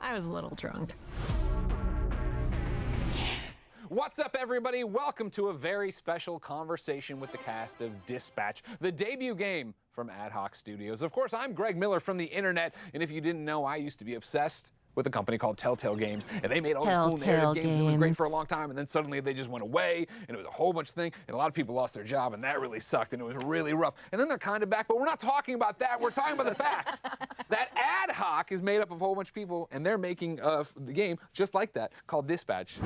I was a little drunk. What's up, everybody? Welcome to a very special conversation with the cast of Dispatch, the debut game from Ad Hoc Studios. Of course, I'm Greg Miller from the internet, and if you didn't know, I used to be obsessed with a company called Telltale Games, and they made all these cool narrative games, and it was great for a long time, and then suddenly they just went away, and it was a whole bunch of things, and a lot of people lost their job, and that really sucked, and it was really rough. And then they're kind of back, but we're not talking about that. We're talking about the fact that Ad Hoc is made up of a whole bunch of people, and they're making the game just like that, called Dispatch.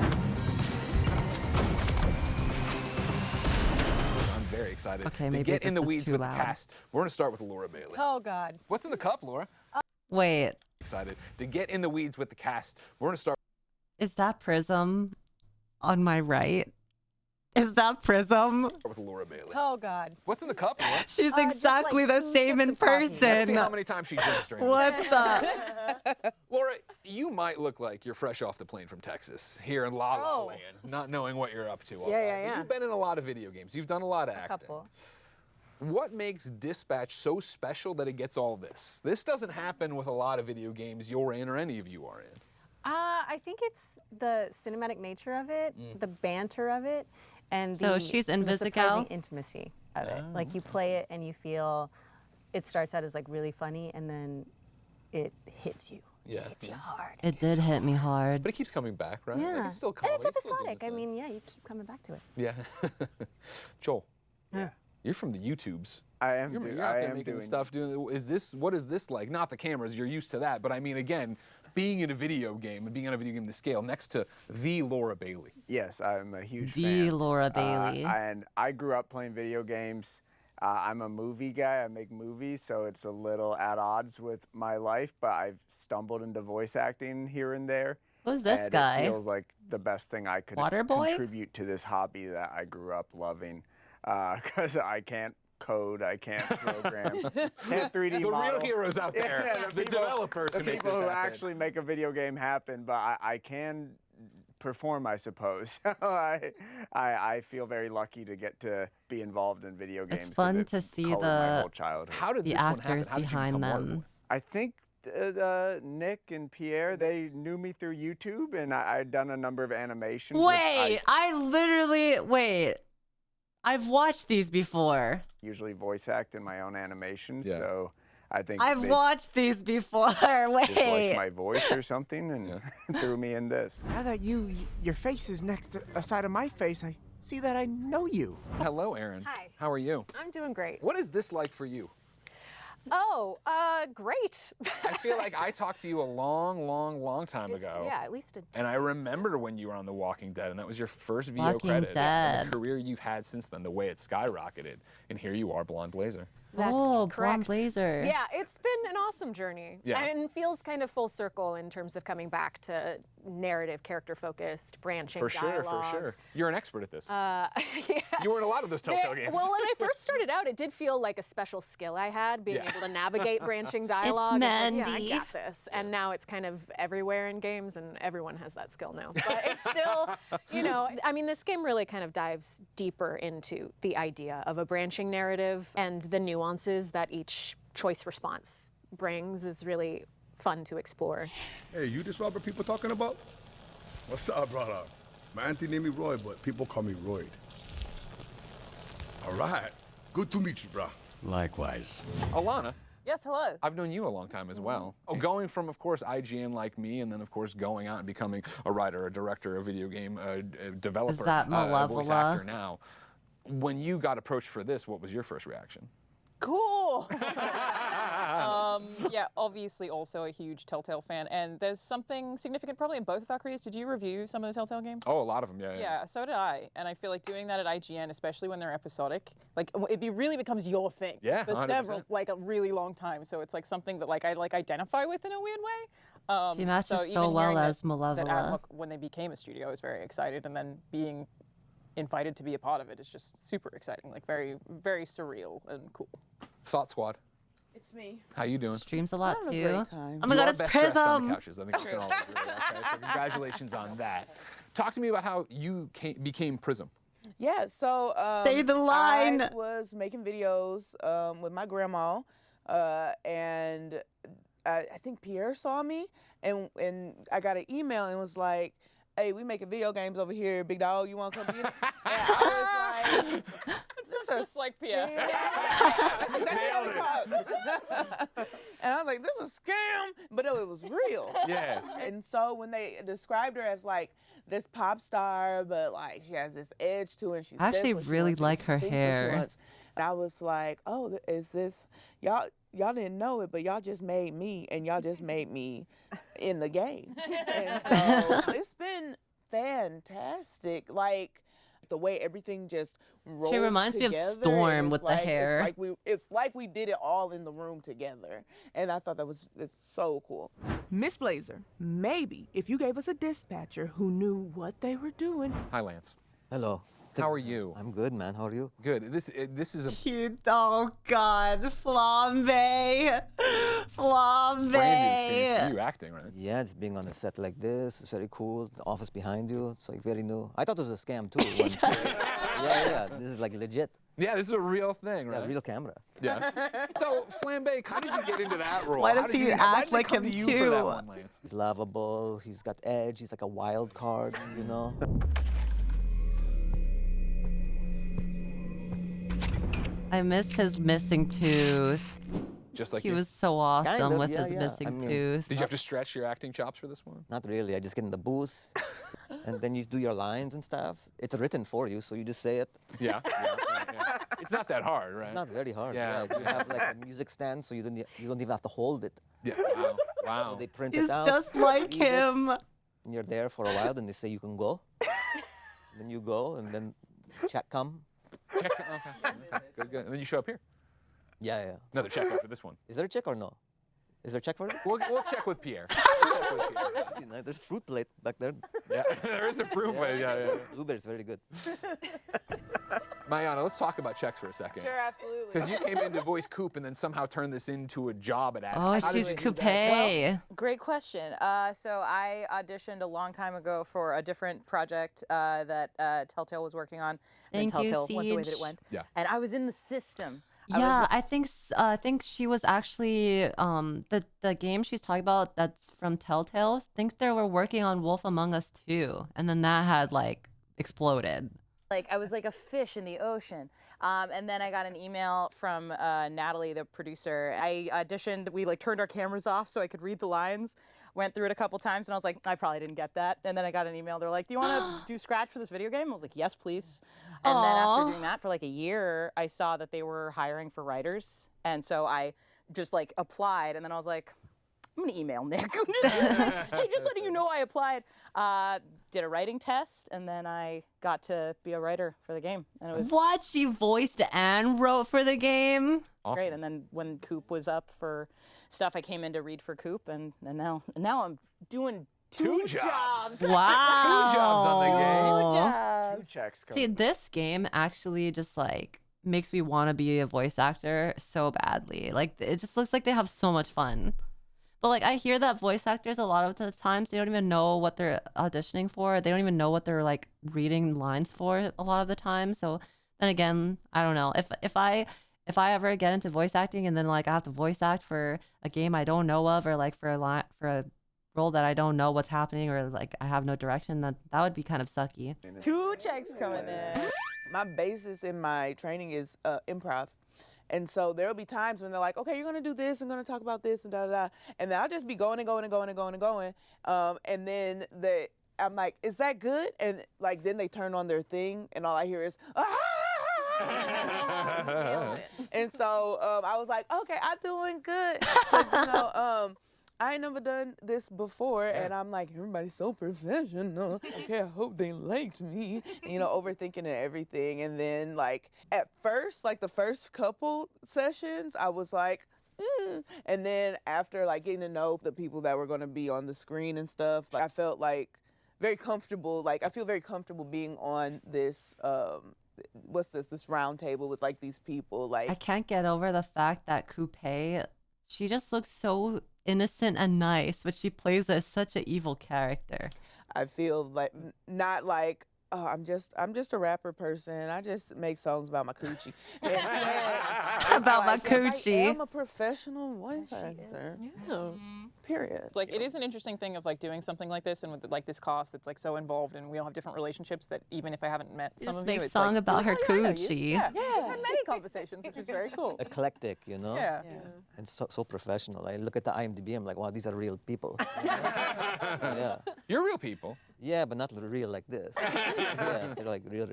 Very excited to get in the weeds with the cast. We're going to start with Laura Bailey. Oh, God. What's in the cup, Laura? Wait. Excited to get in the weeds with the cast. We're going to start. Is that Prism on my right? Is that Prism? With Laura Bailey. Oh, God. What's in the cup, Laura? She's exactly like the same in person. Let's see how many times she drinks during What this. the? Laura, you might look like you're fresh off the plane from Texas, here in La La Land, not knowing what you're up to. Yeah. You've been in a lot of video games. You've done a lot of acting. Couple. What makes Dispatch so special that it gets all this? This doesn't happen with a lot of video games you're in or any of you are in. I think it's the cinematic nature of it, the banter of it, and she's the surprising Invisigal? intimacy of it. Like you play it and you feel it starts out as like really funny and then it hits you. Yeah. It hits you hard. It did hit me hard. But it keeps coming back, right? Yeah. Like it's still and comedy. it's still doing episodic. the I thing. mean, yeah, you keep coming back to it. Yeah. Joel. Yeah. You're from the YouTubes. I am. You're out there making stuff. What is this like? Not the cameras. You're used to that. But I mean, again, being in a video game and being on a video game this scale next to the Laura Bailey. Yes, I'm a huge fan. The Laura Bailey. And I grew up playing video games. I'm a movie guy. I make movies, so it's a little at odds with my life. But I've stumbled into voice acting here and there. Who's this and guy? It feels like the best thing I could Waterboy? contribute to this hobby that I grew up loving. Because I can't code, I can't program, can't 3D The model. real heroes out there, the developers the who make people this who happen. actually make a video game happen, but I can perform, I suppose. I feel very lucky to get to be involved in video games. It's fun 'cause to see colored my whole childhood. How did the this one happen? actors How did you behind become them. Waterboy? I think Nick and Pierre, they knew me through YouTube, and I'd done a number of animations. Wait, I've watched these before. Usually voice act in my own animations, Yeah. so I think I've they watched these before. just liked Wait. my voice or something and threw me in this. Now that your face is next to a side of my face, I see that I know you. Hello, Aaron. Hi. How are you? I'm doing great. What is this like for you? Oh, great. I feel like I talked to you a long time ago. Yeah, at least a And I remember when you were on The Walking Dead, and that was your first VO Walking credit. And Dead. the career you've had since then, the way it skyrocketed. And here you are, Blonde Blazer. That's Blonde correct. Blazer. Yeah, it's been an awesome journey. Yeah. And feels kind of full circle in terms of coming back to narrative, character-focused, branching dialogue. For sure. You're an expert at this. Yeah. You were in a lot of those Telltale games. Well, when I first started out, it did feel like a special skill I had, being able to navigate branching dialogue. It's like, yeah, I Mandy. got this. And now it's kind of everywhere in games, and everyone has that skill now. But it's still, I mean, this game really kind of dives deeper into the idea of a branching narrative, and the nuances that each choice response brings is really fun to explore. Hey, you this Robert people talking about? What's up, brother? My auntie named me Roy, but people call me Royd. All right. Good to meet you, bro. Likewise. Alana, Yes, hello. I've known you a long time as well. Going from, of course, IGN like me, and then, of course, going out and becoming a writer, a director, a video game developer, that a voice Malevola? actor now. When you got approached for this, what was your first reaction? Cool. Yeah, obviously also a huge Telltale fan, and there's something significant probably in both of our careers. Did you review some of the Telltale games? Oh, a lot of them, yeah. Yeah, so did I, and I feel like doing that at IGN, especially when they're episodic, like really becomes your thing. Yeah, for 100%. like a really long time. So it's like something that I identify with in a weird way. She matches so even well hearing as that Ad Malevola. Hoc, when they became a studio, I was very excited, and then being invited to be a part of it is just super exciting, like very, very surreal and cool. Thought Squad, It's me. how you doing? Streams a lot Having a too. great time. Oh my You god, are it's best dressed on the Prism. couches. I think we can all agree on that, okay? So congratulations on that. Talk to me about how you became Prism. Yeah, so Say the line. I was making videos with my grandma, and I think Pierre saw me, and I got an email and was like, "Hey, we making video games over here, big dog. You want to come be in it?" And I was like, "This is Just like Pierre. That's exactly how we talk." And I was like, "This is a scam," but no, it was real. Yeah. And so when they described her as like this pop star, but like she has this edge to her, and she I actually says what she really wants, and like she her thinks what she hair. wants. And I was like, "Oh, is this y'all? Y'all didn't know it, but y'all just made me, and y'all just made me in the game." And so it's been fantastic. Like the way everything just rolls She reminds me of together, and Storm it's with the like, hair. It's like we did it all in the room together, and I thought it's so cool. Miss Blazer, maybe if you gave us a dispatcher who knew what they were doing. Hi, Lance. Hello. How are you? I'm good, man. How are you? Good. This is a Cute. Oh God, flambe, flambe. brand new experience for you acting, right? Yeah, it's being on a set like this. It's very cool. The office behind you. It's like very new. I thought it was a scam too. Yeah. This is like legit. Yeah, this is a real thing, right? Yeah, real camera. Yeah. So, Flambe, how did you get into that role? Why How does did he you- why act did it like come him to you for that too? one, Lance? He's lovable. He's got edge. He's like a wild card, you know. I missed his missing tooth. Just like He you. was so awesome Kind of, with yeah, his yeah. missing I mean- tooth. Did you have to stretch your acting chops for this one? Not really. I just get in the booth, and then you do your lines and stuff. It's written for you, so you just say it. Yeah. It's not that hard, right? It's not very hard. Yeah. You have like a music stand, so you don't even have to hold it. Yeah. Wow. So Wow. they print He's it out. just like read it, him. And you're there for a while, then they say you can go. Then you go, and then check come. Check. Okay. Good. And then you show up here. Yeah. Another check after this one. Is there a check or no? Is there a check for it? We'll check with Pierre. You know, there's fruit plate back there. Yeah. There is a fruit plate. Yeah. Blueberry's very good. Mayana, let's talk about checks for a second. Sure, absolutely. Because you came in to voice Coop and then somehow turned this into a job at Ad. Oh, How did she's you do coupe. that? Great question. So I auditioned a long time ago for a different project that Telltale was working on. And Thank you, Telltale went the way that Siege. it went. Yeah. And I was in the system. Yeah, I think she was actually the game she's talking about that's from Telltale. I think they were working on Wolf Among Us 2, and then that had like exploded. Like I was like a fish in the ocean. And then I got an email from Natalie, the producer. I auditioned. We like turned our cameras off so I could read the lines. Went through it a couple times, and I was like, I probably didn't get that. And then I got an email. They're like, do you want to do Scratch for this video game? I was like, yes, please. And then after doing that for like a year, I saw that they were hiring for writers. And so I just like applied, and then I was like, I'm gonna email Nick. Hey, just letting you know I applied. Did a writing test, and then I got to be a writer for the game. And it was What? She voiced and wrote for the game? great. And then when Coop was up for stuff, I came in to read for Coop, and now I'm doing two jobs. Wow. 2 jobs on the game. Two Two jobs. checks See, coming. this game actually just like makes me want to be a voice actor so badly. Like it just looks like they have so much fun. But like I hear that voice actors a lot of the times they don't even know what they're auditioning for. They don't even know what they're like reading lines for a lot of the time. So then again, I don't know. If I ever get into voice acting and then like I have to voice act for a game I don't know of, or like for a role that I don't know what's happening, or like I have no direction, that would be kind of sucky. Two checks coming in. My basis in my training is improv. And so there'll be times when they're like, okay, you're gonna do this, I'm gonna talk about this, and da da da. And then I'll just be going and going and going and going and going. And then I'm like, is that good? And like then they turn on their thing, and all I hear is, and so I was like, okay, I'm doing good. 'Cause, you know, I ain't never done this before, and I'm like, everybody's so professional. Okay, I hope they liked me. You know, overthinking and everything. And then, like, at first, like the first couple sessions, I was like, and then after, like, getting to know the people that were going to be on the screen and stuff, like, I felt like very comfortable. Like, I feel very comfortable being on this, this round table with, like, these people. Like, I can't get over the fact that Coupe, she just looks so innocent and nice, but she plays as such an evil character. I feel like not like oh, I'm just a rapper person. I just make songs about my coochie. About my coochie. I am a professional voice actor. Yeah. Period. Like it is an interesting thing of like doing something like this and with like this cost that's like so involved, and we all have different relationships that even if I haven't met some Just of make you, it's song like, about her "Oh, yeah, I know you." coochie. Yeah, we've had many conversations, which is very cool. Eclectic, you know? Yeah. And so professional. I look at the IMDb, I'm like, wow, these are real people. Yeah. You're real people. Yeah, but not real like this. Yeah, they're like real.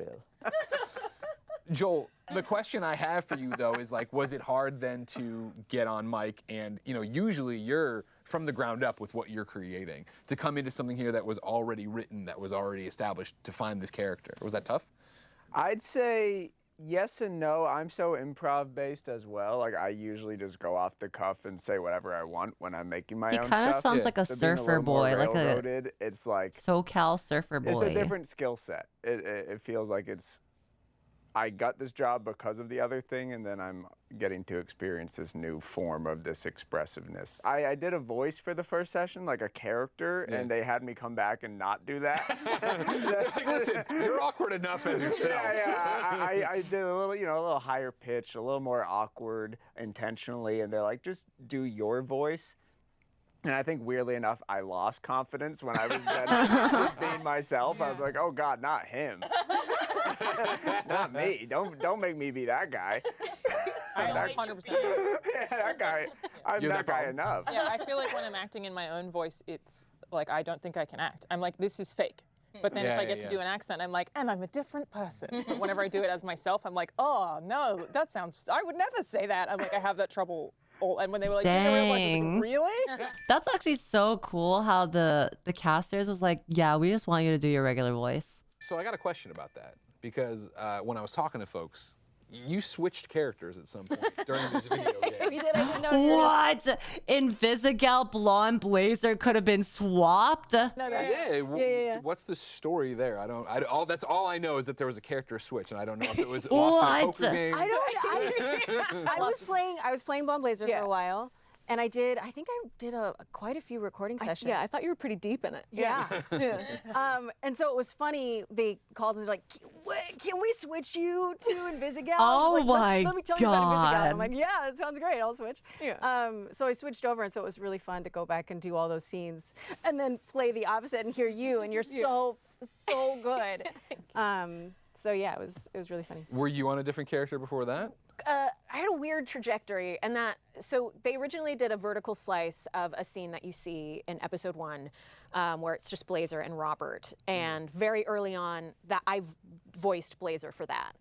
Joel, the question I have for you though is like, was it hard then to get on mic and, you know, usually you're from the ground up with what you're creating, to come into something here that was already written, that was already established, to find this character? Was that tough? I'd say yes and no. I'm so improv based as well. Like I usually just go off the cuff and say whatever I want when I'm making my He own kind of stuff. sounds like a So being surfer little more boy, like a railroaded, it's like SoCal surfer boy. it's a different skill set. It feels like I got this job because of the other thing, and then I'm getting to experience this new form of this expressiveness. I did a voice for the first session, like a character, and they had me come back and not do that. Like, listen, you're awkward enough as yourself. Yeah. I did a little, a little higher pitch, a little more awkward intentionally, and they're like, just do your voice. And I think weirdly enough, I lost confidence when I was just being myself. I was like, oh God, not him. Not me. Don't make me be that guy. I 100%. Yeah, that guy. I'm You're that that guy problem. enough. Yeah, I feel like when I'm acting in my own voice, it's like I don't think I can act. I'm like, this is fake. But then if I get to do an accent, I'm like, and I'm a different person. But whenever I do it as myself, I'm like, oh no, that sounds, I would never say that. I'm like, I have that trouble. And when they were like, "Do you know real voice?" I was like, really? That's actually so cool how the casters was like, yeah, we just want you to do your regular voice. So I got a question about that, because when I was talking to folks, you switched characters at some point during this video game. We did. I didn't know. What? Invisigal blonde blazer could have been swapped? Yeah. What's the story there? That's all I know is that there was a character switch, and I don't know if it was lost in a poker game. I was playing Blonde Blazer for a while, and I think I did quite a few recording sessions. Yeah, I thought you were pretty deep in it. Yeah. And so it was funny. They called and they're like, "Can we switch you to Invisigal?" Oh like, my let me tell you about Invisigal. God. I'm like, yeah, that sounds great. I'll switch. Yeah. So I switched over, and so it was really fun to go back and do all those scenes, and then play the opposite and hear you, and you're so good. So yeah, it was really funny. Were you on a different character before that? I had a weird trajectory, and so they originally did a vertical slice of a scene that you see in episode 1, where it's just Blazer and Robert, and very early on that I've voiced Blazer for that,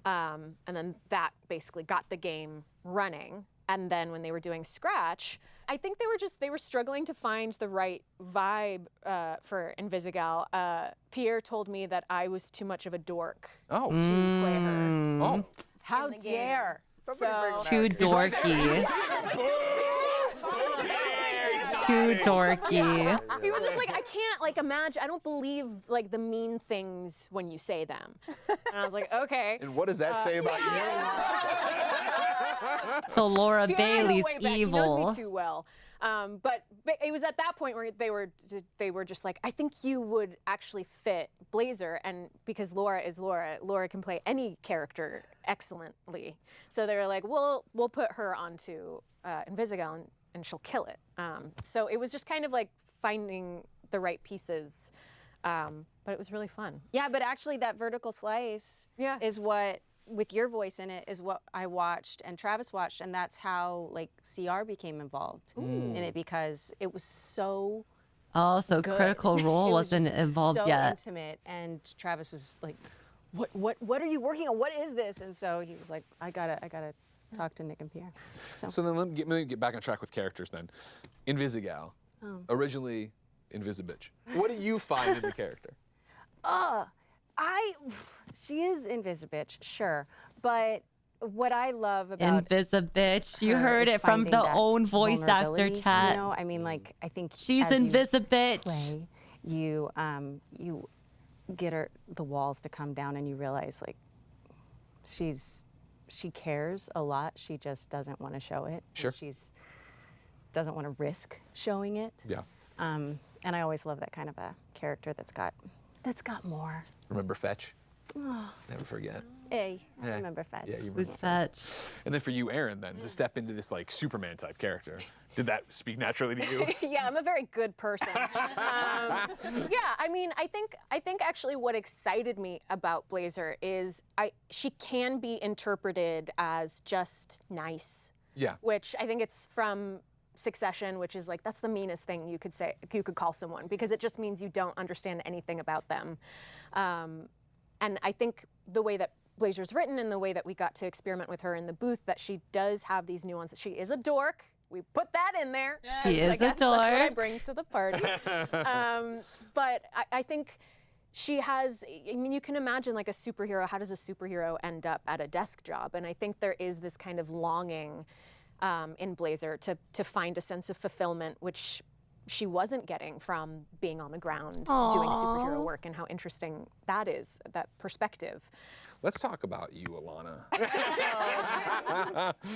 and then that basically got the game running. And then when they were doing Scratch, I think they were struggling to find the right vibe for Invisigal. Pierre told me that I was too much of a dork to play her. Oh. How dare! Too dorky. Too dorky. He was just like, I can't imagine. I don't believe the mean things when you say them. And I was like, okay. And what does that say about you? So Laura Bailey's way back. evil. He knows me too well. But it was at that point where they were just like, I think you would actually fit Blazer, and because Laura is Laura can play any character excellently. So they were like, we'll put her onto Invisigal and she'll kill it. So it was just kind of like finding the right pieces, but it was really fun. Yeah, but actually that vertical slice is what, with your voice in it, is what I watched and Travis watched, and that's how CR became involved in it, because it was so so good. Critical Role It was wasn't just involved so yet. intimate, and Travis was like, what are you working on? What is this? And so he was like, I gotta talk to Nick and Pierre. So then let me get back on track with characters then. Invisigal, originally Invisibitch. What do you find in the character? She is Invisibitch, sure, but what I love about Invisibitch. You her heard is it from finding the that own voice actor vulnerability, chat. You know, I mean, I think She's as you Invisibitch. play, you get her the walls to come down, and you realize she cares a lot. She just doesn't want to show it. Sure. She's doesn't want to risk showing it. Yeah. And I always love that kind of a character that's got that's got more. Remember Fetch? Oh, Never forget. hey, I Yeah. remember Fetch. Yeah, you remember Who's Fetch? And then for you, Aaron, then to step into this like Superman type character, did that speak naturally to you? Yeah, I'm a very good person. Yeah, I mean, I think actually what excited me about Blazer is she can be interpreted as just nice. Yeah. Which I think it's from Succession, which is like that's the meanest thing you could call someone, because it just means you don't understand anything about them. And I think the way that Blazer's written and the way that we got to experiment with her in the booth, that she does have these nuances. She is a dork. We put that in there. She is a That's what I dork. bring to the party. But I think she has, I mean, you can imagine like a superhero. How does a superhero end up at a desk job? And I think there is this kind of longing in Blazer to find a sense of fulfillment, which she wasn't getting from being on the ground doing superhero work, and how interesting that is, that perspective. Let's talk about you, Alana.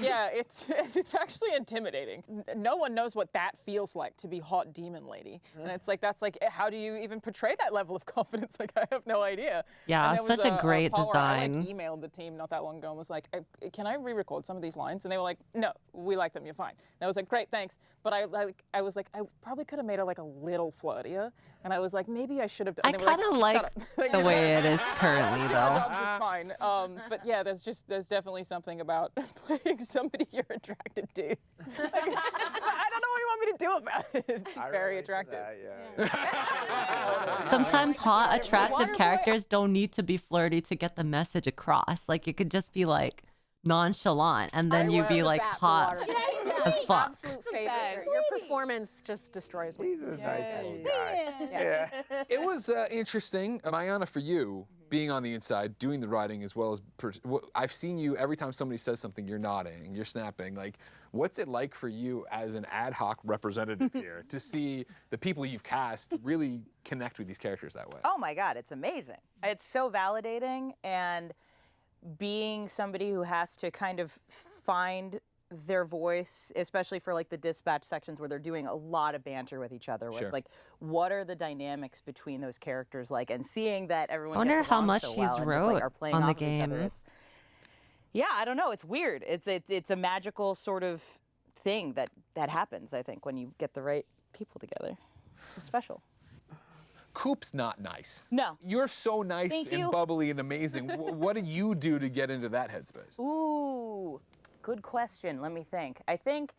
Yeah, it's actually intimidating. No one knows what that feels like to be hot demon lady, and it's like that's like how do you even portray that level of confidence? Like I have no idea. Yeah, And there was such a great poll where I design. emailed the team not that long ago and was like, "Can I re-record some of these lines?" And they were like, "No, we like them. You're fine." And I was like, "Great, thanks." But I was like, I probably could have made it like a little flirtier, and I was like, maybe I should have. I kind of like the way it is currently, Let's do our though. jobs, it's fine. But yeah, there's definitely something about playing somebody you're attracted to. Like, I don't know what you want me to do about it. It's very attractive. Sometimes hot, attractive Waterboy- characters don't need to be flirty to get the message across. Like, it could just be like nonchalant, and then you'd be like hot as fuck. Absolute favorite. Your performance just destroys me. He's a nice little guy. Yeah. It was interesting, Mayana, for you being on the inside, doing the writing as well as I've seen you every time somebody says something, you're nodding, you're snapping. Like, what's it like for you as an ad hoc representative here to see the people you've cast really connect with these characters that way? Oh my God, it's amazing. It's so validating, and being somebody who has to kind of find their voice, especially for like the dispatch sections where they're doing a lot of banter with each other, where it's like, what are the dynamics between those characters like, and seeing that everyone I wonder gets how along much so she's well and just, like, wrote are playing on the off of each other. game. Yeah, I don't know. It's weird. It's a magical sort of thing that happens, I think, when you get the right people together. It's special. Coop's not nice. No. You're so nice Thank and you. bubbly and amazing. What do you do to get into that headspace? Ooh, good question. Let me think. I think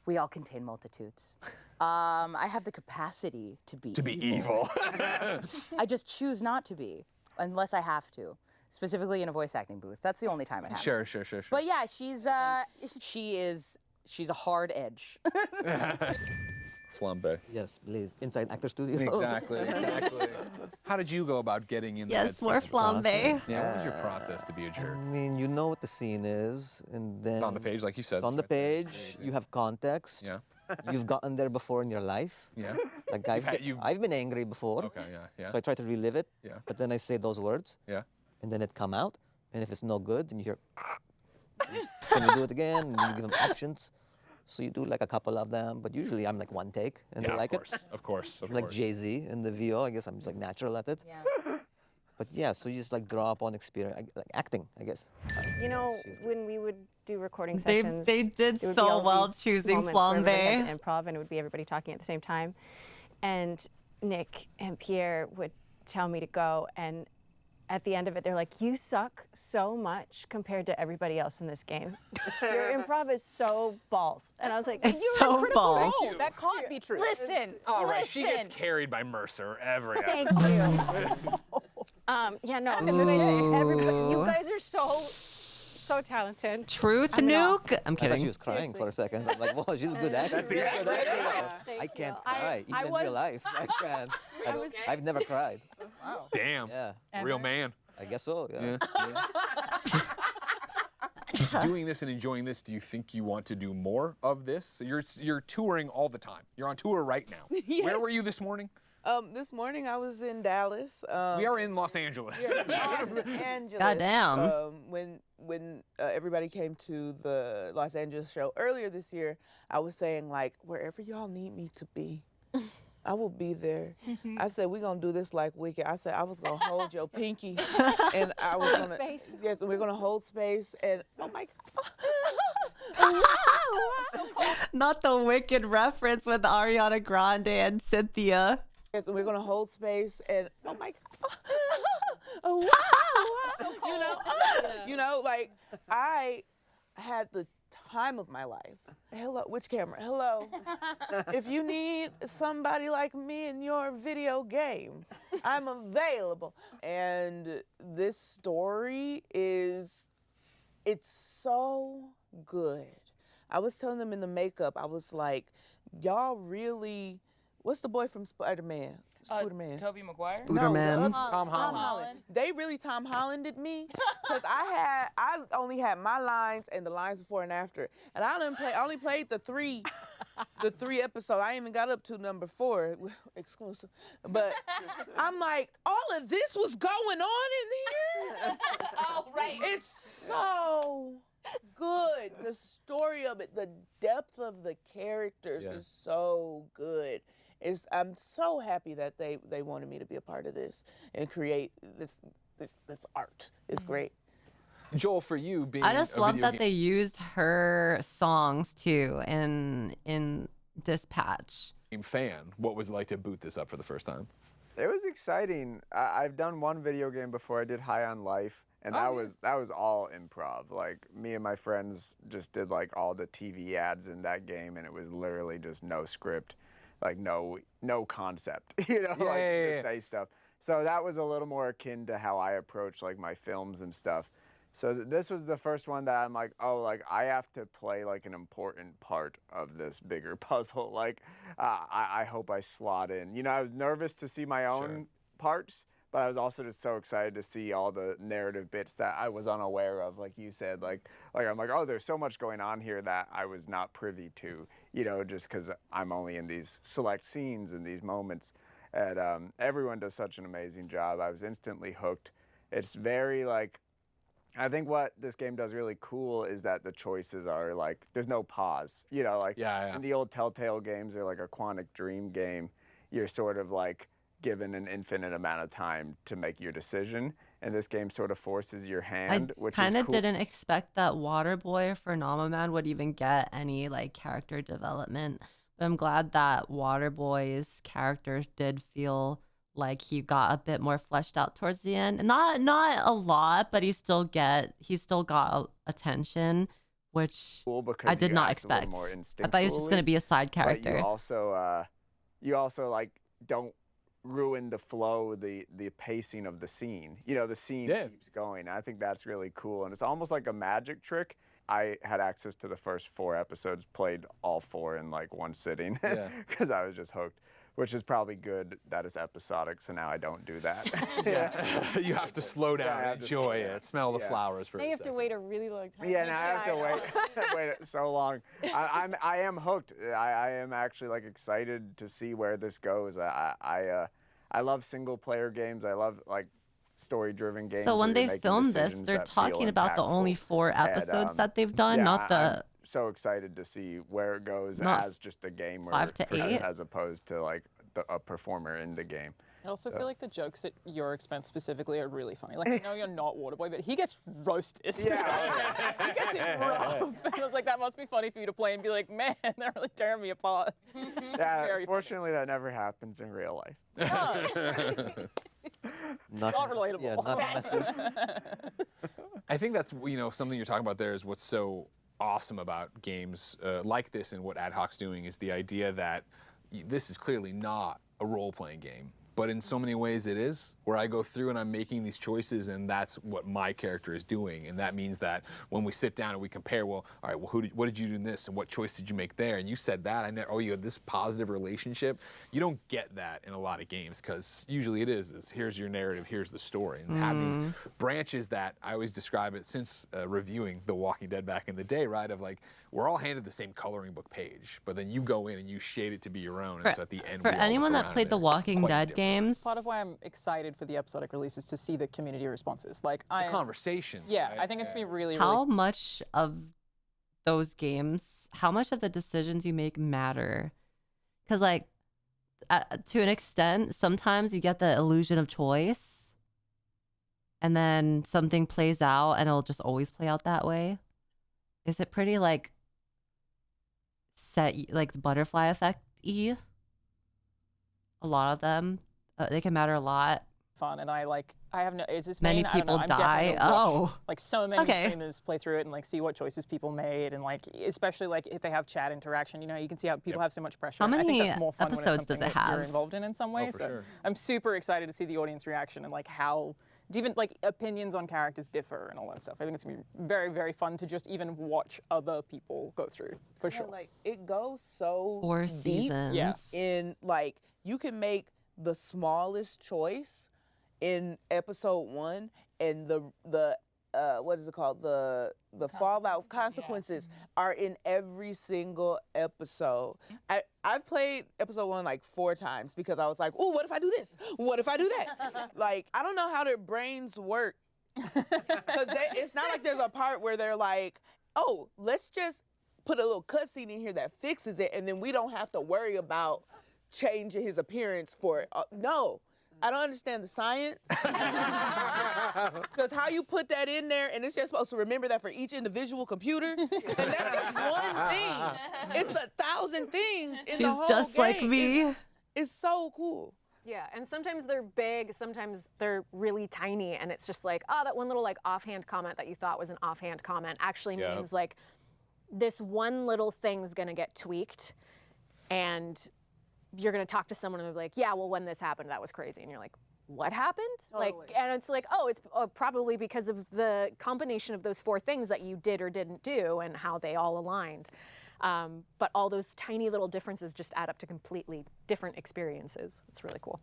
we all contain multitudes. I have the capacity to be evil. I just choose not to be, unless I have to. Specifically in a voice acting booth. That's the only time it happens. Sure. But yeah, she's a hard edge. Flambe. Yes, please. Inside actor studio. Exactly. How did you go about getting in the Yes, headspace more of the process? flambe. Yeah, what was your process to be a jerk? I mean, you know what the scene is, and then It's on the page, like you said. It's on the page. You have context. Yeah. You've gotten there before in your life. Yeah. Like you've- I've been angry before. Okay, yeah. So I try to relive it. Yeah. But then I say those words. Yeah. And then it come out. And if it's no good, then you hear. Can you do it again? And you give them options. So you do like a couple of them, but usually I'm like one take, and they like it. Of course. I'm like Jay-Z in the VO. I guess I'm just like natural at it. Yeah. But yeah, so you just like draw upon experience, like acting, I guess. You know, when we would do recording They- sessions, they did it would be so all well these choosing moments where everybody had flambe. to improv, and it would be everybody talking at the same time. And Nick and Pierre would tell me to go, and at the end of it, they're like, "You suck so much compared to everybody else in this game. Your improv is so balls." And I I was like, It's "You're so a critical balls. role. That can't be true. Listen, All right, she gets listen. carried by Mercer every Thank episode. you." Yeah, no, Ooh. everybody, you guys are so talented. Truth I'm in awe. nuke. I'm I thought kidding. she was crying for a second. I'm like, whoa, she's a good actor. That's the She's a good extra. actor. Thank I you. can't cry, I even in was- real life. I can't. I've never cried. Damn. Yeah, Real man. I guess so. Yeah. Doing this and enjoying this, do you think you want to do more of this? So you're touring all the time. You're on tour right now. Where were you this morning? This morning I was in Dallas. We are in Los Angeles. Los Angeles. Goddamn. When everybody came to the Los Angeles show earlier this year, I was saying like, wherever y'all need me to be, I will be there. I said, we're going to do this like Wicked. I said, I was going to hold your pinky. And I was going to, yes, we're going to hold space. And oh my God. Not the Wicked reference with Ariana Grande and Cynthia. Yes, and we're going to hold space. And oh my God. You know, like I had the time of my life. Hello, which camera? Hello. If you need somebody like me in your video game, I'm available. And this story it's so good. I was telling them in the makeup, I was like, y'all really, what's the boy from Spider-Man? Spooderman. Tobey Maguire? Spooderman. Tom Holland. They really Tom Hollanded me because I only had my lines and the lines before and after, and I only played the three episodes. I ain't even got up to number 4 exclusive, but I'm like, all of this was going on in here. Oh, right. It's so good. The story of it, the depth of the characters is so good. I'm so happy that they wanted me to be a part of this and create this art. It's great. Joel, for you being I just love that they used her songs too in Dispatch. fan, what was it like to boot this up for the first time? It was exciting. I've done one video game before. I did High on Life, and that was all improv. Like me and my friends just did like all the TV ads in that game, and it was literally just no script. Like no concept, you know, just say stuff. So that was a little more akin to how I approach like my films and stuff. So this was the first one that I'm like, oh, like I have to play like an important part of this bigger puzzle. Like I hope I slot in. You know, I was nervous to see my own parts, but I was also just so excited to see all the narrative bits that I was unaware of, like you said. Like I'm like, oh, there's so much going on here that I was not privy to, you know, just because I'm only in these select scenes and these moments. And everyone does such an amazing job. I was instantly hooked. It's very like, I think what this game does really cool is that the choices are like, there's no pause, you know, like in the old Telltale games or like a Quantic Dream game, you're sort of like, given an infinite amount of time to make your decision, and this game sort of forces your hand, which is cool. I kind of didn't expect that Waterboy for Namaman would even get any like character development, but I'm glad that Waterboy's character did feel like he got a bit more fleshed out towards the end. Not a lot, but he still got attention, which cool because I did not expect. I thought he was just gonna be a side character. But you also like don't ruin the flow, the pacing of the scene. You know, the scene keeps going. I think that's really cool, and it's almost like a magic trick. I had access to the first 4 episodes, played all 4 in like one sitting because I was just hooked, which is probably good that it's episodic, so now I don't do that. You have to slow down and enjoy it, smell the flowers for a second. Now you have to wait a really long time. Yeah, now I have to wait so long. I am hooked. I am actually like excited to see where this goes. I love single player games. I love like story-driven games. So when they filmed this, they're talking about the only 4 episodes that they've done, not the. I'm so excited to see where it goes as just a gamer 5 to 8, as opposed to like a performer in the game. I also feel like the jokes at your expense specifically are really funny. Like, I know you're not Waterboy, but he gets roasted. Yeah. He gets it rough. And I was like, that must be funny for you to play and be like, man, they're really tearing me apart. Yeah, fortunately that never happens in real life. Not relatable. Yeah, not I think that's, you know, something you're talking about there is what's so awesome about games like this and what Ad Hoc's doing is the idea that this is clearly not a role-playing game. But in so many ways it is, where I go through and I'm making these choices and that's what my character is doing. And that means that when we sit down and we compare, well, all right, well, what did you do in this and what choice did you make there? And you said that, you had this positive relationship. You don't get that in a lot of games because usually it is this, here's your narrative, here's the story. And have these branches that I always describe it since reviewing The Walking Dead back in the day, right? Of like, we're all handed the same coloring book page, but then you go in and you shade it to be your own. And so at the end, for anyone that played the Walking Dead games, part of why I'm excited for the episodic release is to see the community responses. Like the conversations. Yeah, right? I think it's been really. How much of those games, how much of the decisions you make matter? Because like to an extent, sometimes you get the illusion of choice, and then something plays out, and it'll just always play out that way. Is it pretty like set, like the butterfly effect-y? A lot of them, they can matter a lot. Fun, and I have no. Is this Many main? I don't know. people I'm die. definitely gonna watch, Oh. like so many Okay. streamers play through it and like see what choices people made, and like especially like if they have chat interaction, you know, you can see how people have so much pressure. How I think many that's more fun when it's episodes does something it that you're have? involved in some way. for So sure. I'm super excited to see the audience reaction and like how even like opinions on characters differ and all that stuff. I think it's gonna be very, very fun to just even watch other people go through for Yeah, sure. like it goes so 4 deep seasons. Yeah. in like you can make the smallest choice in episode 1 and the what is it called, the fallout consequences are in every single episode. I've played episode 1 like 4 times because I was like, oh, what if I do this? What if I do that? Like, I don't know how their brains work, because it's not like there's a part where they're like, oh, let's just put a little cutscene in here that fixes it, and then we don't have to worry about changing his appearance for it. No, I don't understand the science. Because how you put that in there, and it's just supposed to remember that for each individual computer, and that's just one thing. It's 1,000 things in the whole She's just like game. me. It's so cool. Yeah, and sometimes they're big, sometimes they're really tiny, and it's just like, oh, that one little like offhand comment that you thought was an offhand comment actually Yep. means like this one little thing's gonna get tweaked, and you're gonna talk to someone and they'll be like, yeah, well, when this happened, that was crazy, and you're like, what happened? Like, and it's like, oh, it's probably because of the combination of those 4 things that you did or didn't do and how they all aligned. But all those tiny little differences just add up to completely different experiences. It's really cool.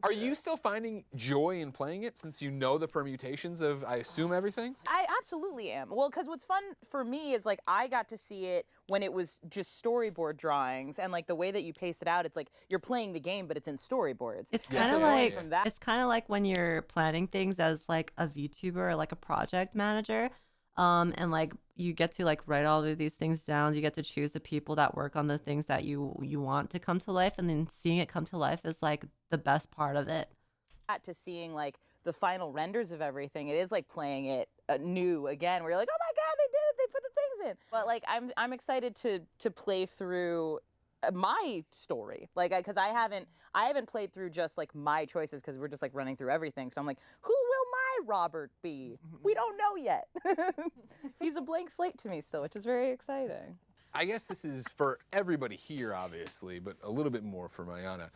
Are you still finding joy in playing it since you know the permutations of, I assume, everything? I absolutely am. Well, because what's fun for me is like I got to see it when it was just storyboard drawings, and like the way that you pace it out, it's like you're playing the game, but it's in storyboards. It's Yeah, kind of so going like from that- it's kind of like when you're planning things as like a VTuber or like a project manager, and like you get to like write all of these things down. You get to choose the people that work on the things that you want to come to life, and then seeing it come to life is like the best part of it. To seeing like the final renders of everything, it is like playing it new again, where you're like, oh my god, they did it, they put the things in. But like I'm excited to play through my story, like because I haven't played through just like my choices, because we're just like running through everything. So I'm like, who will my Robert be? We don't know yet. He's a blank slate to me still, which is very exciting. I guess this is for everybody here, obviously, but a little bit more for Mayana.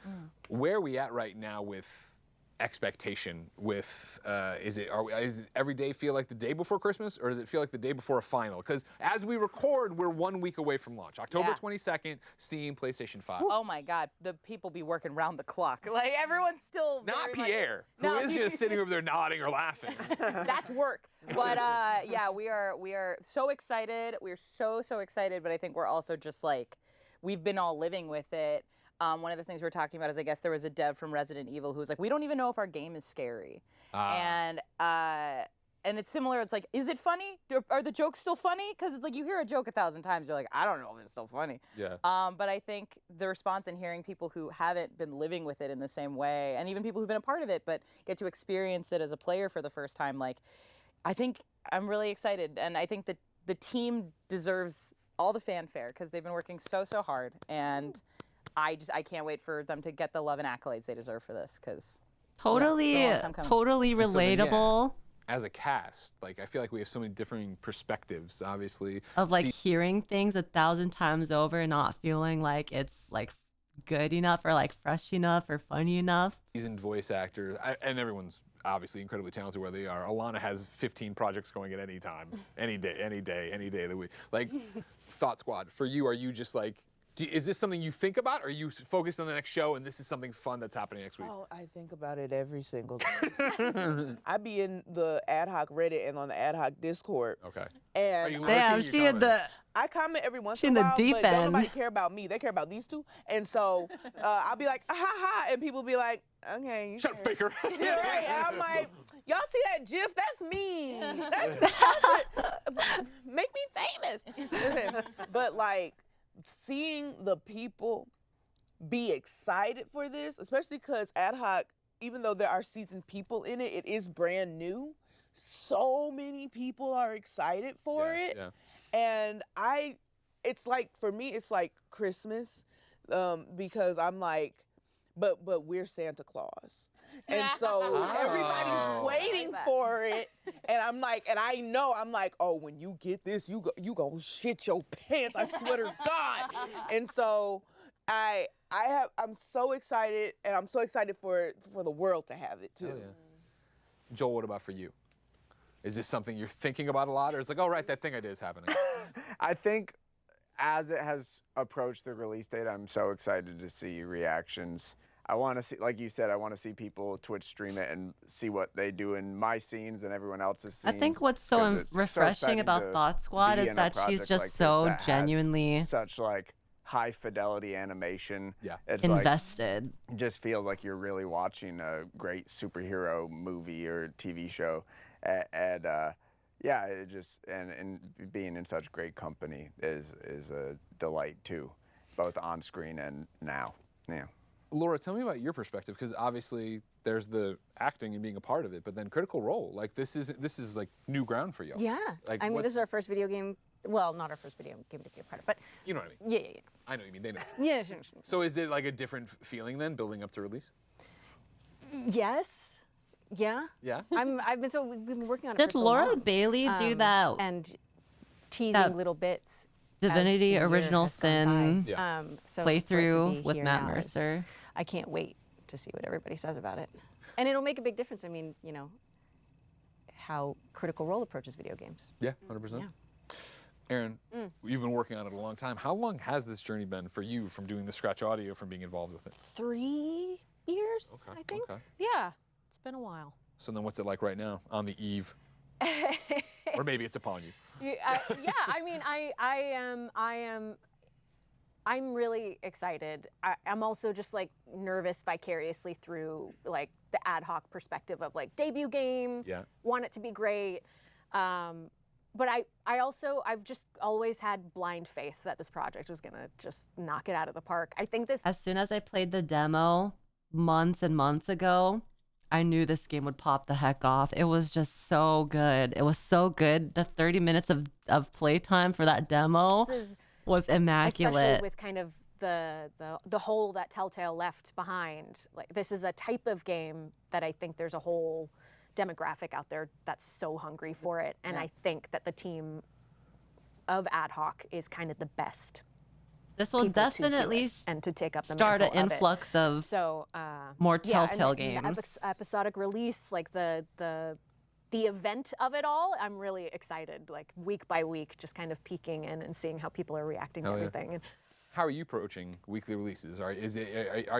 Where are we at right now with expectation? With is it every day feel like the day before Christmas, or does it feel like the day before a final? Because as we record, we're 1 week away from launch. October Yeah. 22nd, Steam, PlayStation 5. Oh my god, the people be working round the clock. Like everyone's still Not very much- Pierre, who No. is just sitting over there nodding or laughing. That's work. But yeah, we are so excited. We're so excited, but I think we're also just like we've been all living with it. One of the things we were talking about is I guess there was a dev from Resident Evil who was like, we don't even know if our game is scary. And it's similar. It's like, is it funny? Are the jokes still funny? Because it's like you hear a joke 1,000 times, you're like, I don't know if it's still funny. Yeah. But I think the response and hearing people who haven't been living with it in the same way, and even people who've been a part of it but get to experience it as a player for the first time, like, I think I'm really excited, and I think that the team deserves all the fanfare because they've been working so hard, and I can't wait for them to get the love and accolades they deserve for this, because Totally, totally And so then, yeah, relatable. as a cast, like I feel like we have so many different perspectives, obviously. Of like hearing things 1,000 times over and not feeling like it's like good enough or like fresh enough or funny enough. Seasoned voice actors, and everyone's obviously incredibly talented where they are. Alana has 15 projects going at any time, any day of the week. Like, Thought Squad, for you, are you just like, is this something you think about, or are you focused on the next show and this is something fun that's happening next week? Oh, I think about it every single day. I be in the ad hoc Reddit and on the ad hoc Discord. Okay. And Are you Damn, lurking, she you had the. I comment every once She in in a the while, deep but don't end. nobody care about me. They care about these two. And so I'll be like, ha ha, and people be like, okay. You Shut up, care. faker. Yeah, right. And I'm like, y'all see that GIF? That's me. Make me famous. But like seeing the people be excited for this, especially because Ad Hoc, even though there are seasoned people in it, it is brand new. So many people are excited for it. Yeah. And it's like, for me, it's like Christmas, because I'm like, but we're Santa Claus. And so everybody's waiting for it. And I'm like, and I know, I'm like, oh, when you get this, you gonna shit your pants, I swear to God. And so I'm so excited, and I'm so excited for the world to have it too. Oh, yeah. Joel, what about for you? Is this something you're thinking about a lot, or it's like, oh, right, that thing I did is happening? I think as it has approached the release date, I'm so excited to see reactions. I want to see, like you said, I want to see people Twitch stream it and see what they do in my scenes and everyone else's scenes. I think what's so refreshing about Thought Squad is that she's just so genuinely such like high fidelity animation. Yeah. It's invested. Like, it just feels like you're really watching a great superhero movie or TV show. And yeah, it just and being in such great company is a delight too, both on screen and now. Yeah. Laura, tell me about your perspective, because obviously there's the acting and being a part of it, but then Critical Role, like this is like new ground for you. Yeah. Like, I mean, this is our first video game. Well, not our first video game to be a part of, but you know what I mean. Yeah. I know what you mean. They know. Yeah, sure. So is it like a different feeling then, building up to release? Yes. Yeah. Yeah. We've been working on it for Did so Laura long. Bailey do that? And teasing that little bits. Divinity as the year Original has gone Sin by. So for it to playthrough be with here Matt now is- Mercer. I can't wait to see what everybody says about it. And it'll make a big difference. I mean, you know, how Critical Role approaches video games. Yeah, 100%. Yeah. Erin, you've been working on it a long time. How long has this journey been for you, from doing the scratch audio, from being involved with it? 3 years, I think. Okay. Yeah, it's been a while. So then what's it like right now, on the eve? Or maybe it's upon you. Yeah, I mean, I'm really excited. I'm also just like nervous vicariously through like the Ad Hoc perspective of like debut game, want it to be great. But I've just always had blind faith that this project was gonna just knock it out of the park. I think this. As soon as I played the demo months and months ago, I knew this game would pop the heck off. It was just so good. It was so good. The 30 minutes of playtime for that demo was immaculate. Especially with kind of the hole that Telltale left behind. Like, this is a type of game that I think there's a whole demographic out there that's so hungry for it. And I think that the team of Ad Hoc is kind of the best. This will definitely and to take up the start an mantle of influx of more Telltale games. Episodic release, like the event of it all, I'm really excited. Like week by week, just kind of peeking in and seeing how people are reacting to everything. How are you approaching weekly releases? Are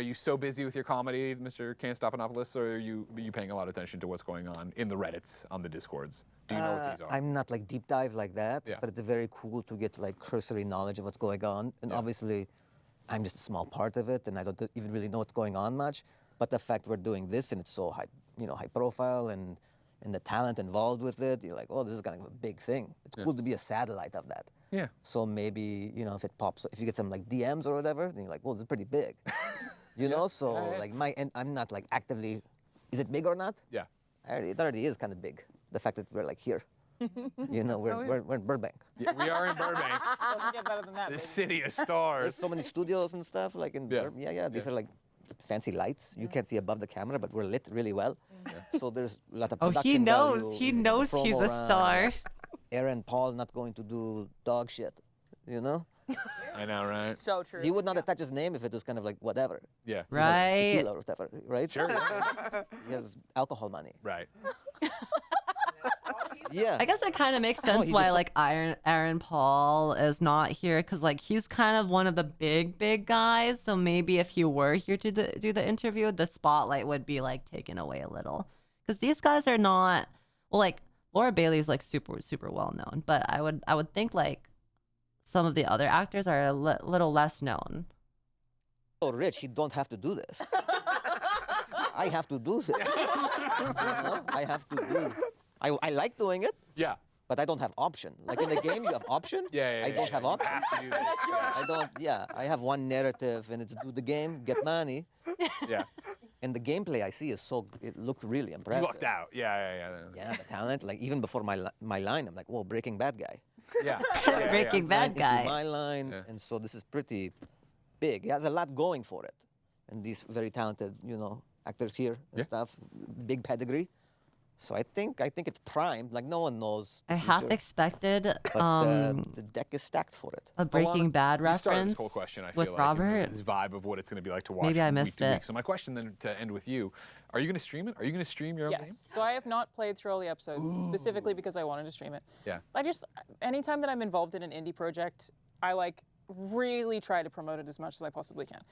you so busy with your comedy, Mr. Can't Stoppanopoulos, or are you paying a lot of attention to what's going on in the Reddits, on the Discords? Do you know what these are? I'm not like deep dive like that, Yeah. but it's very cool to get like cursory knowledge of what's going on. And obviously, I'm just a small part of it, and I don't even really know what's going on much. But the fact we're doing this and it's so high, high profile, and the talent involved with it, you're like, oh, this is kind of a big thing. It's cool to be a satellite of that. Yeah. So maybe, if it pops, if you get some like DMs or whatever, then you're like, well, this is pretty big. So like and I'm not like actively, is it big or not? Yeah. It already is kind of big. The fact that we're like here. We're in Burbank. Yeah, we are in Burbank. Doesn't get better than that. The baby. city of stars. There's so many studios and stuff like in Burbank. These are like fancy lights. You can't see above the camera, but we're lit really well. So there's a lot of production he knows. value, He knows he's a star. Aaron Paul not going to do dog shit, I know, right? So true. He would not attach his name if it was kind of like whatever. Yeah. He has Right. tequila or whatever, right? Sure. He has alcohol money. Right. Yeah. I guess it kind of makes sense he why just- like Aaron Paul is not here, because like he's kind of one of the big guys. So maybe if he were here to do the interview, the spotlight would be like taken away a little, because these guys are not like Laura Bailey is like super well known, but I would think like some of the other actors are a little less known. So rich, you don't have to do this. I have to do this. I have to do. I like doing it. Yeah. but I don't have option. Like in the game, you have option. I don't have option. You have to do this. I don't. Yeah, I have one narrative, and it's do the game, get money. Yeah. And the gameplay I see is it looked really impressive. You lucked out. Yeah. Yeah, the talent. Like even before my line, I'm like, whoa, Breaking Bad guy. Yeah. Breaking Bad Into guy. my line, and so this is pretty big. It has a lot going for it, and these very talented, actors here and stuff, big pedigree. So I think it's primed. Like no one knows. I half expected But the deck is stacked for it. a Breaking Bad You started reference this whole question, I feel with like, Robert. and this vibe of what it's going to be like to watch Maybe I week missed to week. it. So my question then to end with you, are you going to stream it? Are you going to stream your own game? Yes. So I have not played through all the episodes specifically because I wanted to stream it. Yeah. Anytime that I'm involved in an indie project, I really try to promote it as much as I possibly can.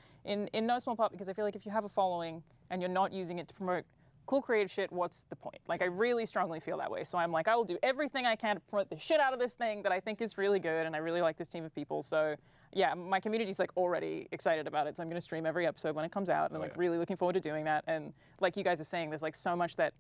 In no small part because I feel like if you have a following and you're not using it to promote cool creative shit, what's the point? Like I really strongly feel that way. So I'm like, I will do everything I can to promote the shit out of this thing that I think is really good and I really like this team of people. So yeah, my community's already excited about it. So I'm gonna stream every episode when it comes out and I'm really looking forward to doing that. And like you guys are saying, there's so much that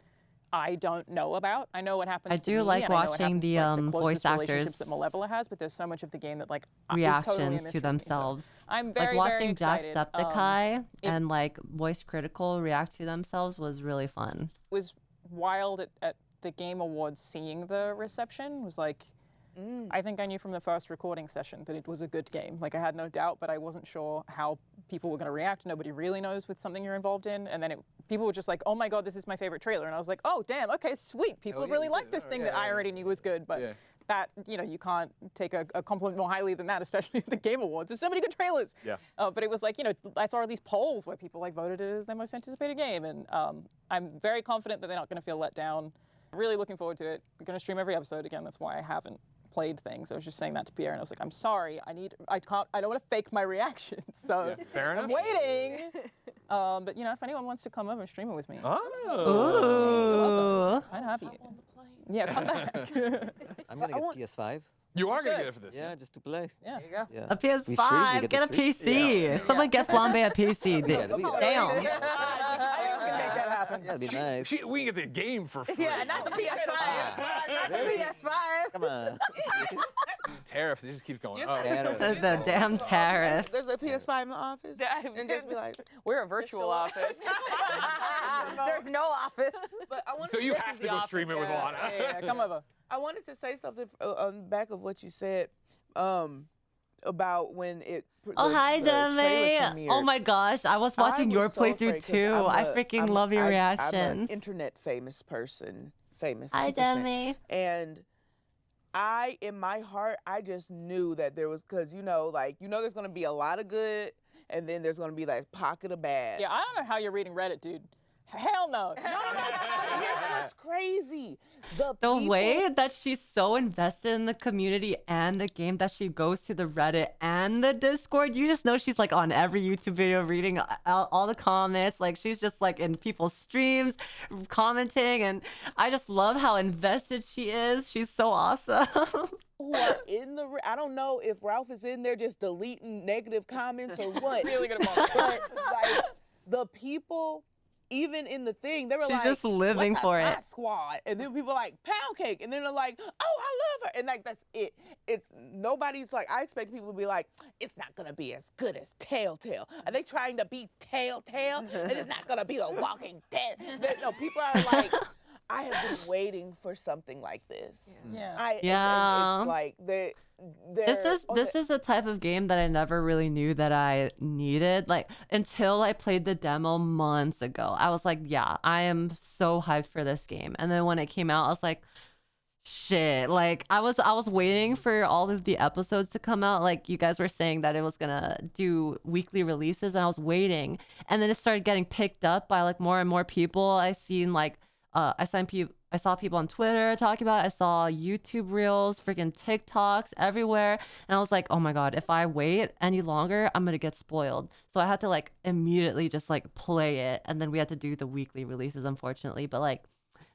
I don't know about. I know what happens to me. I do like and I know what watching happens the to, voice closest relationships actors that Malevola has, but there's so much of the game that is reactions totally a to mystery me. So themselves. I'm very, like very watching excited. Jacksepticeye and Voice Critical react to themselves was really fun. It was wild at the Game Awards seeing the reception. Was I think I knew from the first recording session that it was a good game. I had no doubt, but I wasn't sure how people were going to react. Nobody really knows with something you're involved in. And then people were just like, oh my God, this is my favorite trailer. And I was like, oh, damn, okay, sweet. People really like this thing that I already knew was good. But that, you can't take a compliment more highly than that, especially at the Game Awards. There's so many good trailers. Yeah. But it was I saw all these polls where people voted it as their most anticipated game. And I'm very confident that they're not going to feel let down. Really looking forward to it. I'm going to stream every episode again. That's why I haven't played things. I was just saying that to Pierre and I was like, I'm sorry, I don't want to fake my reaction. So fair enough. I'm waiting. But if anyone wants to come over and stream it with me. Oh. I'd have you. Yeah, come back. I'm gonna get PS5. You are going to get it for this. Yeah, just to play. Yeah. There you go. Yeah. A PS5, get a PC. Someone get Flambe a PC. Damn. Make that happen. Yeah, it'd be nice. We can get the game for free. Yeah, not the PS5. Not the PS5. Come on. Tariffs, it just keeps going Yes, up. The damn tariff. There's a PS5 in the office, and just be like, We're a virtual office. There's no office. but I want So you have to go stream it with Lana. Yeah, come over. I wanted to say something on the back of what you said about when it. Oh, hi, Demi. Oh my gosh, I was watching your playthrough too. I freaking love your reactions. I'm an internet famous person. Hi, 2%. Demi. And in my heart, I just knew that there was, because there's going to be a lot of good, and then there's going to be pocket of bad. Yeah, I don't know how you're reading Reddit, dude. Hell no. No. Here's what's crazy. The way that she's so invested in the community and the game that she goes to the Reddit and the Discord, you just know she's on every YouTube video reading all the comments. She's just in people's streams commenting, and I just love how invested she is. She's so awesome. Who are in the? I don't know if Ralph is in there just deleting negative comments or what. Really good moment. But the people. Even in the thing, they were She's just living for it. Squad, and then people pound cake, and then they're like, "Oh, I love her," and that's it. It's nobody's I expect people to be like, "It's not gonna be as good as Telltale." Are they trying to beat Telltale? It's not gonna be The Walking Dead. No, people are I have been waiting for something like this. Yeah. And it's This is the type of game that I never really knew that I needed. Until I played the demo months ago, I was like, yeah, I am so hyped for this game. And then when it came out, I was like, shit. I was waiting for all of the episodes to come out. You guys were saying that it was gonna do weekly releases, and I was waiting. And then it started getting picked up by more and more people. I saw people on Twitter talking about it. I saw YouTube reels, freaking TikToks everywhere. And I was like, oh my God, if I wait any longer, I'm going to get spoiled. So I had to immediately just play it. And then we had to do the weekly releases, unfortunately. But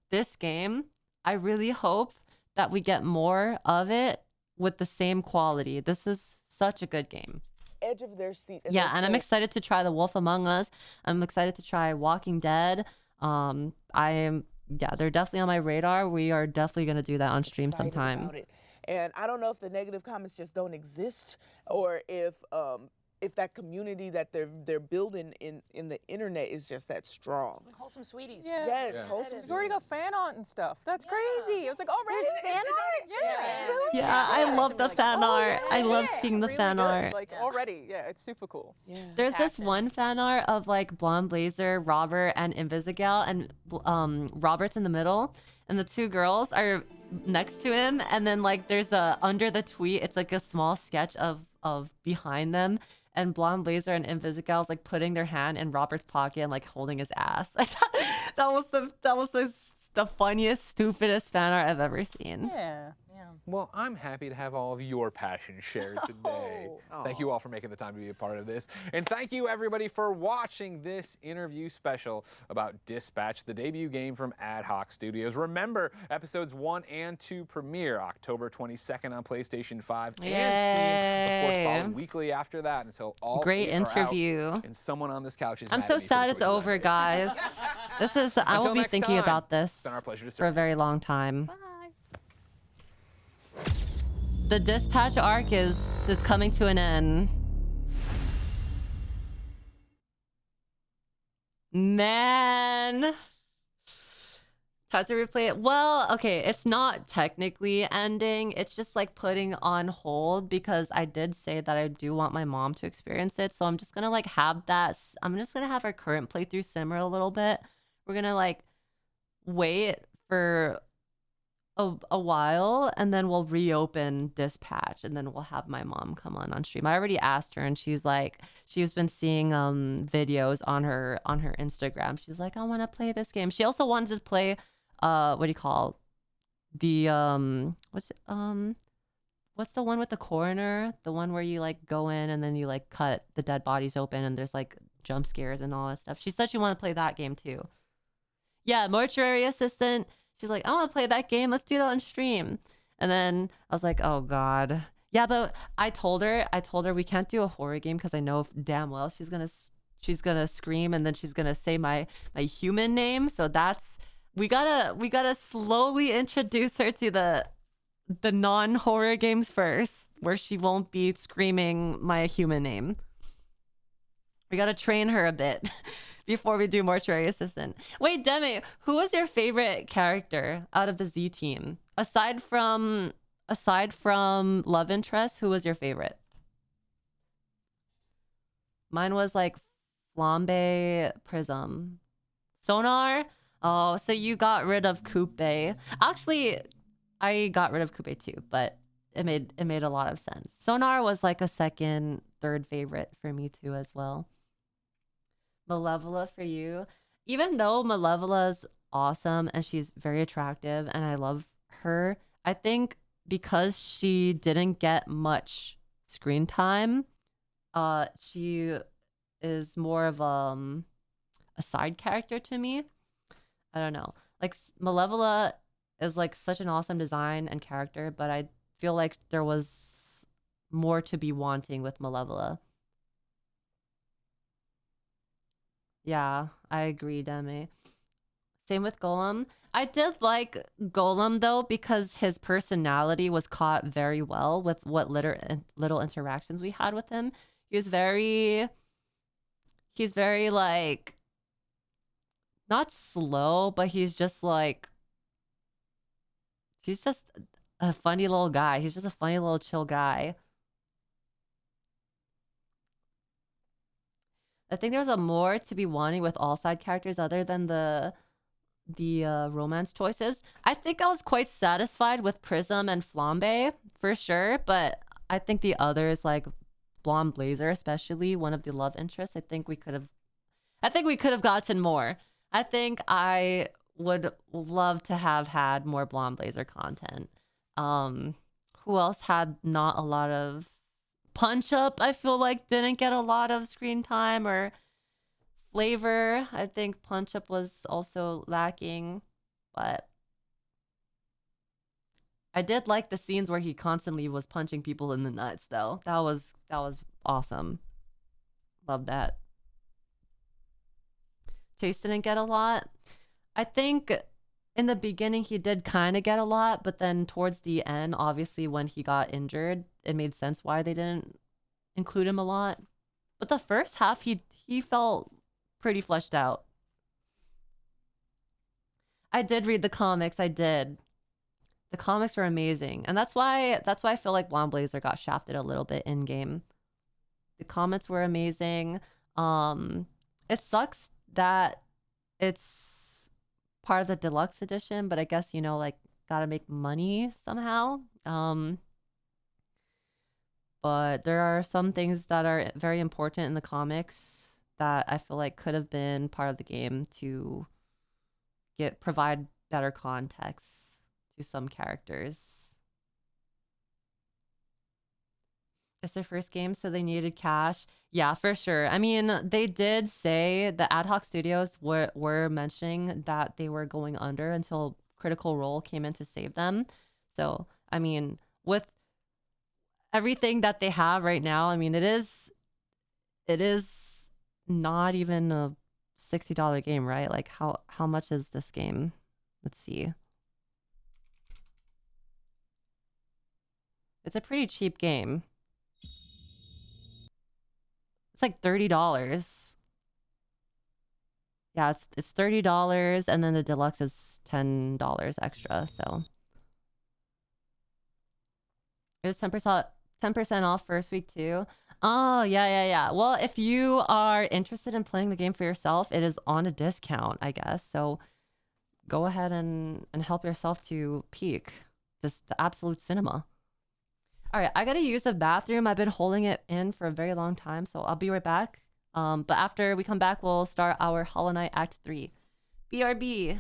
this game, I really hope that we get more of it with the same quality. This is such a good game. Edge of their seat. Yeah, and I'm excited to try The Wolf Among Us. I'm excited to try Walking Dead. I am yeah, they're definitely on my radar. We are definitely gonna do that on stream Excited sometime. about it. And I don't know if the negative comments just don't exist, or if that community that they're building in the internet is just that strong. Like wholesome sweeties. Yeah. Yes, Yeah. wholesome. We've already got fan art and stuff. That's crazy. I was like, already? There's fan art? Yeah. Yeah, I love the fan art. I love seeing the Really fan good. art. Like already, yeah, it's super cool. Yeah. There's this one fan art of like Blonde Blazer, Robert, and Invisigal, and Robert's in the middle, and the two girls are next to him, and then like there's a under the tweet, it's like a small sketch of behind them, and Blonde Blazer and Invisigal's like putting their hand in Robert's pocket and like holding his ass. that was the funniest, stupidest fan art I've ever seen. Yeah. Well, I'm happy to have all of your passion shared today. Thank you all for making the time to be a part of this. And thank you, everybody, for watching this interview special about Dispatch, the debut game from Ad Hoc Studios. Remember, episodes 1 and 2 premiere October 22nd on PlayStation 5 and Steam. Of course, follow weekly after that until all Great 8 are out, interview. and someone on this couch is I'm mad so at me for the sad it's choices I over, made. guys. I Until will be next thinking time, about this it's been our pleasure to for a serve. very long time. The Dispatch arc is coming to an end. Man. Time to replay it. Well, okay, it's not technically ending. It's just like putting on hold because I did say that I do want my mom to experience it. So I'm just gonna like have that. I'm just gonna have our current playthrough simmer a little bit. We're gonna like wait for a while, and then we'll reopen Dispatch, and then we'll have my mom come on stream. I already asked her, and she's like, she's been seeing videos on her Instagram. She's like, I want to play this game. She also wanted to play what do you call the what's the one with the coroner, the one where you like go in and then you like cut the dead bodies open and there's like jump scares and all that stuff. She said she wanted to play that game too. Yeah, Mortuary Assistant. She's like, I want to play that game. Let's do that on stream. And then I was like, oh God. Yeah, but I told her we can't do a horror game because I know damn well she's gonna scream and then she's gonna say my human name. So that's we gotta slowly introduce her to the non-horror games first, where she won't be screaming my human name. We gotta train her a bit. Before we do Mortuary Assistant. Wait, Demi, who was your favorite character out of the Z team? Aside from love interest, who was your favorite? Mine was like Flambe, Prism. Sonar? Oh, so you got rid of Coupe. Actually, I got rid of Coupe too, but it made a lot of sense. Sonar was like a second, third favorite for me too as well. Malevola for you. Even though Malevola's awesome and she's very attractive and I love her, I think because she didn't get much screen time, she is more of a side character to me. I don't know. Like Malevola is like such an awesome design and character, but I feel like there was more to be wanting with Malevola. Yeah, I agree, Demi. Same with Golem. I did like Golem though because his personality was caught very well with what little interactions we had with him. He's very like not slow, but he's just a funny little guy. He's just a funny little chill guy. I think there was a more to be wanting with all side characters other than the romance choices. I think I was quite satisfied with Prism and Flambe for sure, but I think the others like Blonde Blazer, especially one of the love interests, I think we could have gotten more. I think I would love to have had more Blonde Blazer content. Who else had not a lot of Punch Up? I feel like didn't get a lot of screen time, or Flavor. I think Punch Up was also lacking, but I did like the scenes where he constantly was punching people in the nuts though. That was awesome. Love that. Chase didn't get a lot. I think in the beginning he did kind of get a lot, but then towards the end, obviously when he got injured, it made sense why they didn't include him a lot. But the first half, he felt pretty fleshed out. I did read the comics. I did. The comics were amazing, and that's why I feel like Blonde Blazer got shafted a little bit in game. The comics were amazing. It sucks that it's part of the deluxe edition, but I guess, you know, like, gotta make money somehow. But there are some things that are very important in the comics that I feel like could have been part of the game to provide better context to some characters. It's their first game, so they needed cash. Yeah, for sure. I mean, they did say the ad hoc studios were mentioning that they were going under until Critical Role came in to save them. So, I mean, with everything that they have right now, I mean, it is not even a $60 game, right? Like, how much is this game? Let's see. It's a pretty cheap game. It's like $30. Yeah, it's $30, and then the deluxe is $10 extra. So it's 10% off first week too. Oh yeah. Well, if you are interested in playing the game for yourself, it is on a discount, I guess. So go ahead and help yourself to peak the absolute cinema. All right, I gotta use the bathroom. I've been holding it in for a very long time, so I'll be right back. But after we come back, we'll start our Hollow Knight Act 3. BRB.